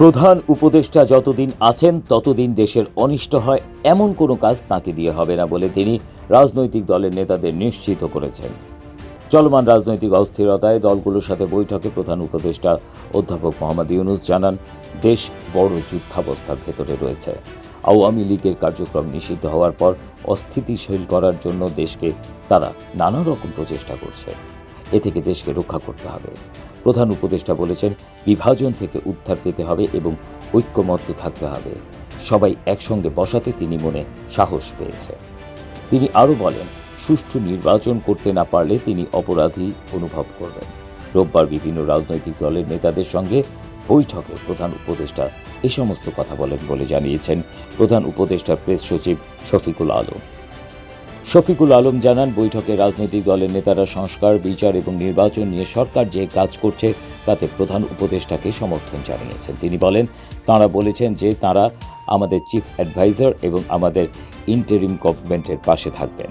প্রধান উপদেষ্টা যতদিন আছেন ততদিন দেশের অনিষ্ট হয় এমন কোনো কাজ তাঁকে দিয়ে হবে না বলে তিনি রাজনৈতিক দলের নেতাদের নিশ্চিত করেছেন। চলমান রাজনৈতিক অস্থিরতায় দলগুলোর সাথে বৈঠকে প্রধান উপদেষ্টা অধ্যাপক মোহাম্মদ ইউনূস জানান, দেশ বড় যুদ্ধাবস্থার ভেতরে রয়েছে। আওয়ামী লীগের কার্যক্রম নিষিদ্ধ হওয়ার পর অস্থিতিশীল করার জন্য দেশকে তারা নানা রকম প্রচেষ্টা করছে। এ থেকে দেশকে রক্ষা করতে হবে। প্রধান উপদেষ্টা বলেছেন, বিভাজন থেকে উদ্ধার পেতে হবে এবং ঐক্যমত্য থাকতে হবে। সবাই একসঙ্গে বসাতে তিনি মনে সাহস পেয়েছে। তিনি আরও বলেন, সুষ্ঠু নির্বাচন করতে না পারলে তিনি অপরাধী অনুভব করবেন। রোববার বিভিন্ন রাজনৈতিক দলের নেতাদের সঙ্গে বৈঠকে প্রধান উপদেষ্টা এ সমস্ত কথা বলেন বলে জানিয়েছেন প্রধান উপদেষ্টার প্রেস সচিব শফিকুল আলম। শফিকুল আলম জানান, বৈঠকে রাজনৈতিক দলের নেতারা সংস্কার, বিচার এবং নির্বাচন নিয়ে সরকার যে কাজ করছে তাতে প্রধান উপদেষ্টাকে সমর্থন জানিয়েছেন। তিনি বলেন, তাঁরা বলেছেন যে তাঁরা আমাদের চিফ অ্যাডভাইজার এবং আমাদের ইন্টারিম গভর্নমেন্টের পাশে থাকবেন।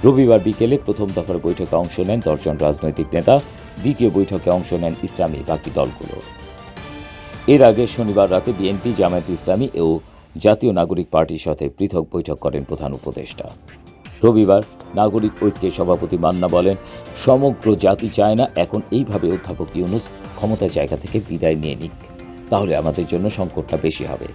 রবিবার বিকেলে প্রথম দফার বৈঠকে অংশ নেন 10 জন রাজনৈতিক নেতা। দ্বিতীয় বৈঠকে অংশ নেন ইসলামী বাকি দলগুলো। এর আগে শনিবার রাতে বিএনপি, জামায়াতে ইসলামী ও জাতীয় নাগরিক পার্টির সাথে পৃথক বৈঠক করেন প্রধান উপদেষ্টা। রবিবার নাগরিক ঐক্যের সভাপতি মান্না বলেন, সমগ্র জাতি চায় না এখন এইভাবে অধ্যাপক ইউনূস ক্ষমতার জায়গা থেকে বিদায় নিয়ে নিক, তাহলে আমাদের জন্য সংকটটা বেশি হবে।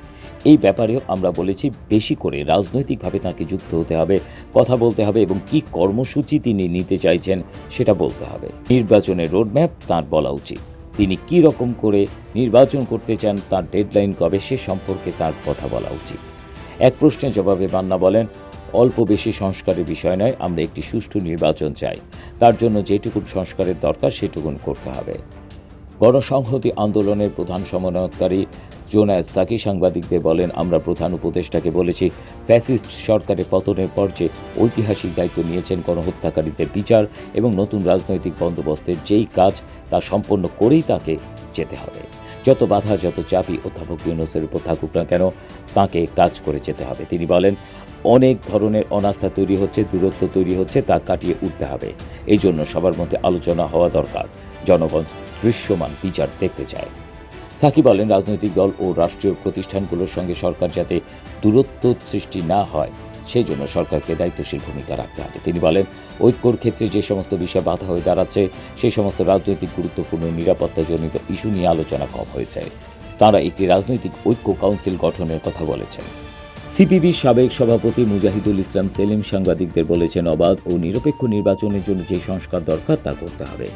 এই ব্যাপারেও আমরা বলেছি, বেশি করে রাজনৈতিকভাবে তাঁকে যুক্ত হতে হবে, কথা বলতে হবে এবং কী কর্মসূচি তিনি নিতে চাইছেন সেটা বলতে হবে। নির্বাচনের রোডম্যাপ তাঁর বলা উচিত। তিনি কী রকম করে নির্বাচন করতে চান, তার ডেডলাইন কবে, সে সম্পর্কে তার কথা বলা উচিত। এক প্রশ্নের জবাবে মান্না বলেন, অল্প বেশি সংস্কারের বিষয় নয়, আমরা একটি সুষ্ঠু নির্বাচন চাই। তার জন্য যেটুকুন সংস্কারের দরকার সেটুকুন করতে হবে। গণসংহতি আন্দোলনের প্রধান সমন্বয়কারী জোনায়েদ সাকি সাংবাদিকদের বলেন, আমরা প্রধান উপদেষ্টাকে বলেছি, ফ্যাসিস্ট সরকারের পতনের পর যে ঐতিহাসিক দায়িত্ব নিয়েছেন গণহত্যাকারীদের বিচার এবং নতুন রাজনৈতিক বন্দোবস্তের যেই কাজ তা সম্পন্ন করেই তাকে যেতে হবে। যত বাধা, যত চাপই অধ্যাপক ইউনূসের উপর থাকুক না কেন, তাঁকে কাজ করে যেতে হবে। তিনি বলেন, অনেক ধরনের অনাস্থা তৈরি হচ্ছে, দূরত্ব তৈরি হচ্ছে, তা কাটিয়ে উঠতে হবে। এই জন্য সবার মধ্যে আলোচনা হওয়া দরকার। জনগণ দৃশ্যমান বিচার দেখতে চায়। সাকি বলেন, রাজনৈতিক দল ও রাষ্ট্রীয় প্রতিষ্ঠানগুলোর সঙ্গে সরকার যাতে দূরত্ব সৃষ্টি না হয় সেই জন্য সরকারকে দায়িত্বশীল ভূমিকা রাখতে হবে। তিনি বলেন, ঐক্যর ক্ষেত্রে যে সমস্ত বিষয় বাধা হয়ে দাঁড়াচ্ছে সেই সমস্ত রাজনৈতিক গুরুত্বপূর্ণ নিরাপত্তাজনিত ইস্যু নিয়ে আলোচনা কম হয়েছে। তাঁরা একটি রাজনৈতিক ঐক্য কাউন্সিল গঠনের কথা বলেছেন। সিপিবির সাবেক সভাপতি মুজাহিদুল ইসলাম সেলিম সাংবাদিকদের বলেছেন, অবাধ ও নিরপেক্ষ নির্বাচনের জন্য যে সংস্কার দরকার তা করতে হবে।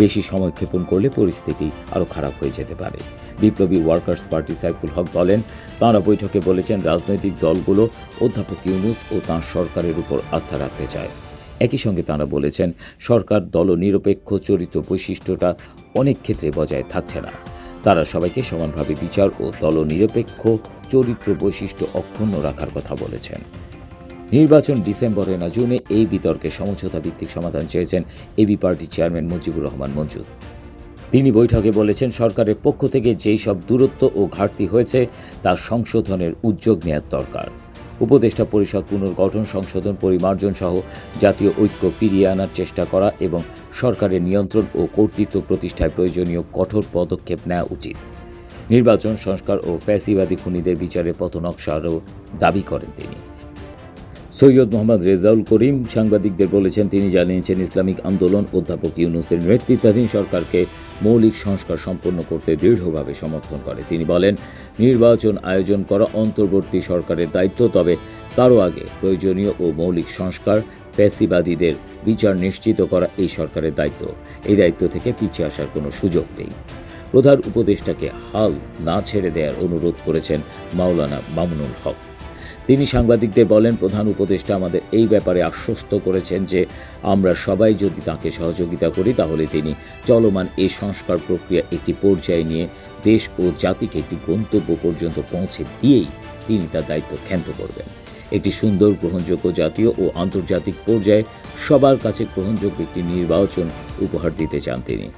বেশি সময় ক্ষেপণ করলে পরিস্থিতি আরও খারাপ হয়ে যেতে পারে। বিপ্লবী ওয়ার্কার্স পার্টি সাইফুল হক বলেন, তাঁরা বৈঠকে বলেছেন, রাজনৈতিক দলগুলো অধ্যাপক ইউনূস ও তাঁর সরকারের উপর আস্থা রাখতে চায়। একই সঙ্গে তাঁরা বলেছেন, সরকার দলনিরপেক্ষ চরিত্র বৈশিষ্ট্যটা অনেক ক্ষেত্রে বজায় থাকছে না। তারা সবাইকে সমানভাবে বিচার ও দলনিরপেক্ষ চরিত্র বৈশিষ্ট্য অক্ষুণ্ণ রাখার কথা বলেছেন। নির্বাচন ডিসেম্বরে না জুনে, এই বিতর্কে সমঝোতা ভিত্তিক সমাধান চেয়েছেন এবি পার্টির চেয়ারম্যান মুজিবুর রহমান মঞ্জু। তিনি বৈঠকে বলেছেন, সরকারের পক্ষ থেকে যেই সব দূরত্ব ও ঘাটতি হয়েছে তা সংশোধনের উদ্যোগ নেওয়ার দরকার। উপদেষ্টা পরিষদ পুনর্গঠন, সংশোধন, পরিমার্জন সহ জাতীয় ঐক্য ফিরিয়ে আনার চেষ্টা করা এবং সরকারের নিয়ন্ত্রণ ও কর্তৃত্ব প্রতিষ্ঠায় প্রয়োজনীয় কঠোর পদক্ষেপ নেওয়া উচিত। নির্বাচন সংস্কার ও ফ্যাসিবাদী খুনিদের বিচারের পথনকশারও দাবি করেন তিনি। সৈয়দ মোহাম্মদ রেজাউল করিম সাংবাদিকদের বলেছেন, তিনি জানিয়েছেন, ইসলামিক আন্দোলন অধ্যাপক ইউনূসের নেতৃত্বাধীন সরকারকে মৌলিক সংস্কার সম্পন্ন করতে দৃঢ়ভাবে সমর্থন করে। তিনি বলেন, নির্বাচন আয়োজন করা অন্তর্বর্তী সরকারের দায়িত্ব, তবে তারও আগে প্রয়োজনীয় ও মৌলিক সংস্কার, ফ্যাসিবাদীদের বিচার নিশ্চিত করা এই সরকারের দায়িত্ব। এই দায়িত্ব থেকে পিছিয়ে আসার কোনো সুযোগ নেই। প্রধান উপদেষ্টাকে হাল না ছেড়ে দেওয়ার অনুরোধ করেছেন মাওলানা মামুনুল হক। তিনি সাংবাদিকদের বলেন, প্রধান উপদেষ্টা আমাদের এই ব্যাপারে আশ্বস্ত করেছেন যে আমরা সবাই যদি তাঁকে সহযোগিতা করি তাহলে তিনি চলমান এই সংস্কার প্রক্রিয়া একটি পর্যায়ে নিয়ে দেশ ও জাতিকে একটি গন্তব্য পর্যন্ত পৌঁছে দিয়েই তিনি তার দায়িত্ব ক্ষান্ত করবেন। একটি সুন্দর, গ্রহণযোগ্য জাতীয় ও আন্তর্জাতিক পর্যায়ে সবার কাছে গ্রহণযোগ্য একটি নির্বাচন উপহার দিতে চান তিনি।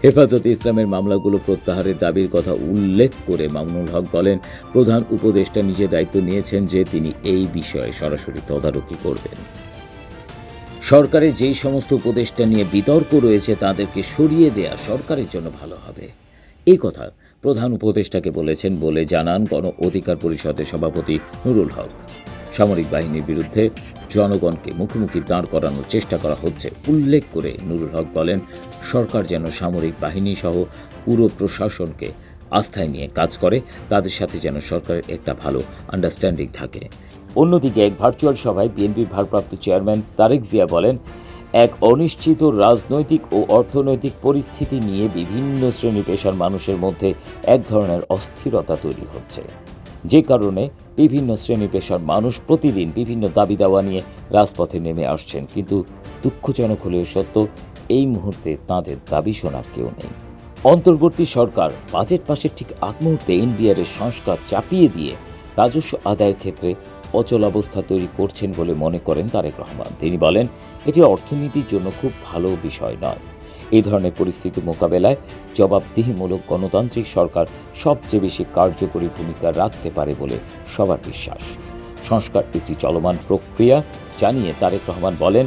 হেফাজতে ইসলামের মামলাগুলো প্রত্যাহারের দাবির কথা উল্লেখ করে মামুনুল হক বলেন, প্রধান উপদেষ্টা নিজে দায়িত্ব নিয়েছেন যে তিনি এই বিষয়ে সরাসরি তদারকি করবেন। সরকারের যেই সমস্ত উপদেষ্টা নিয়ে বিতর্ক রয়েছে তাদেরকে সরিয়ে দেয়া সরকারের জন্য ভালো হবে। এই কথা প্রধান উপদেষ্টাকে বলেছেন বলে জানান গণ অধিকার পরিষদের সভাপতি নুরুল হক। সামরিক বাহিনীর বিরুদ্ধে জনগণকে মুখোমুখি দাঁড় করানোর চেষ্টা করা হচ্ছে উল্লেখ করে নুরুল হক বলেন, সরকার যেন সামরিক বাহিনী সহ পুরো প্রশাসনকে আস্থায় নিয়ে কাজ করে, তাদের সাথে যেন সরকারের একটা ভালো আন্ডারস্ট্যান্ডিং থাকে। অন্যদিকে এক ভার্চুয়াল সভায় বিএনপির ভারপ্রাপ্ত চেয়ারম্যান তারেক জিয়া বলেন, এক অনিশ্চিত রাজনৈতিক ও অর্থনৈতিক পরিস্থিতি নিয়ে বিভিন্ন শ্রেণী পেশার মানুষের মধ্যে এক ধরনের অস্থিরতা তৈরি হচ্ছে, যে কারণে বিভিন্ন শ্রেণী পেশার মানুষ প্রতিদিন বিভিন্ন দাবি দাওয়া নিয়ে রাজপথে নেমে আসছেন। কিন্তু দুঃখজনক হলেও সত্য, এই মুহূর্তে তাঁদের দাবি শোনার কেউ নেই। অন্তর্বর্তী সরকার বাজেট পাশের ঠিক আগ মুহূর্তে এনবিআরের সংস্কার চাপিয়ে দিয়ে রাজস্ব আদায়ের ক্ষেত্রে অচলাবস্থা তৈরি করছেন বলে মনে করেন তারেক রহমান। তিনি বলেন, এটি অর্থনীতির জন্য খুব ভালো বিষয় নয়। এই ধরনের পরিস্থিতি মোকাবেলায় জবাবদিহিমূলক গণতান্ত্রিক সরকার সবচেয়ে বেশি কার্যকরী ভূমিকা রাখতে পারে বলে সবার বিশ্বাস। সংস্কার একটি চলমান প্রক্রিয়া জানিয়ে তারেক রহমান বলেন,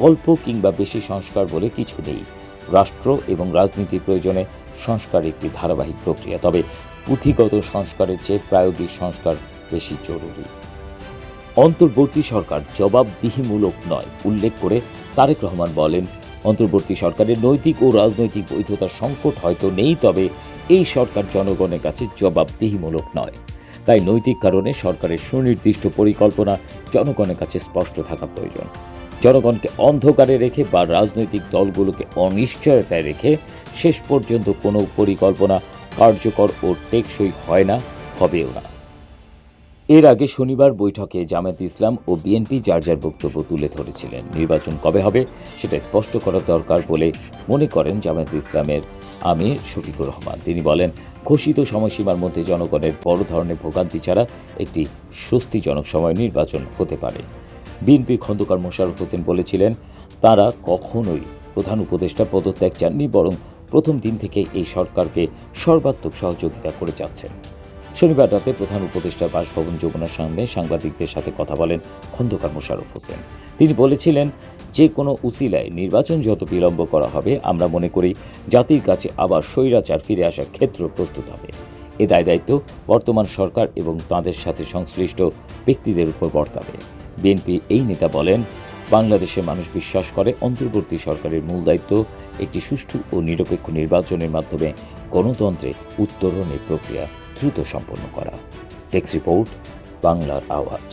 অল্প কিংবা বেশি সংস্কার বলে কিছু নেই। রাষ্ট্র এবং রাজনীতির প্রয়োজনে সংস্কার একটি ধারাবাহিক প্রক্রিয়া, তবে পুঁথিগত সংস্কারের চেয়ে প্রায়োগিক সংস্কার বেশি জরুরি। অন্তর্বর্তী সরকার জবাবদিহিমূলক নয় উল্লেখ করে তারেক রহমান বলেন, অন্তর্বর্তী সরকারের নৈতিক ও রাজনৈতিক বৈধতার সংকট হয়তো নেই, তবে এই সরকার জনগণের কাছে জবাবদিহিমূলক নয়। তাই নৈতিক কারণে সরকারের সুনির্দিষ্ট পরিকল্পনা জনগণের কাছে স্পষ্ট থাকা প্রয়োজন। জনগণকে অন্ধকারে রেখে বা রাজনৈতিক দলগুলোকে অনিশ্চয়তায় রেখে শেষ পর্যন্ত কোনো পরিকল্পনা কার্যকর ও টেকসই হয় না, হবেও না। এর আগে শনিবার বৈঠকে জামায়াত ইসলাম ও বিএনপি যার যার বক্তব্য তুলে ধরেছিলেন। নির্বাচন কবে হবে সেটা স্পষ্ট করা দরকার বলে মনে করেন জামায়াত ইসলামের আমির শফিকুর রহমান। তিনি বলেন, ঘোষিত সময়সীমার মধ্যে জনগণের বড় ধরনের ভোগান্তি ছাড়া একটি স্বস্তিজনক সময় নির্বাচন হতে পারে। বিএনপির খন্দকার মোশাররফ হোসেন বলেছিলেন, তারা কখনোই প্রধান উপদেষ্টা পদত্যাগ চাননি, বরং প্রথম দিন থেকে এই সরকারকে সর্বাত্মক সহযোগিতা করে যাচ্ছেন। শনিবার রাতে প্রধান উপদেষ্টার বাসভবন যমুনার সামনে সাংবাদিকদের সাথে কথা বলেন খন্দকার মোশাররফ হোসেন। তিনি বলেছিলেন, যে কোনো উসিলায় নির্বাচন যত বিলম্ব করা হবে, আমরা মনে করি জাতির কাছে আবার স্বৈরাচার ফিরে আসার ক্ষেত্র প্রস্তুত হবে। এ দায়িত্ব বর্তমান সরকার এবং তাঁদের সাথে সংশ্লিষ্ট ব্যক্তিদের উপর বর্তাবে। বিএনপির এই নেতা বলেন, বাংলাদেশের মানুষ বিশ্বাস করে অন্তর্বর্তী সরকারের মূল দায়িত্ব একটি সুষ্ঠু ও নিরপেক্ষ নির্বাচনের মাধ্যমে গণতন্ত্রে উত্তরণের প্রক্রিয়া দ্রুত সম্পন্ন করা। টেক্স রিপোর্ট, বাংলার আওয়াজ।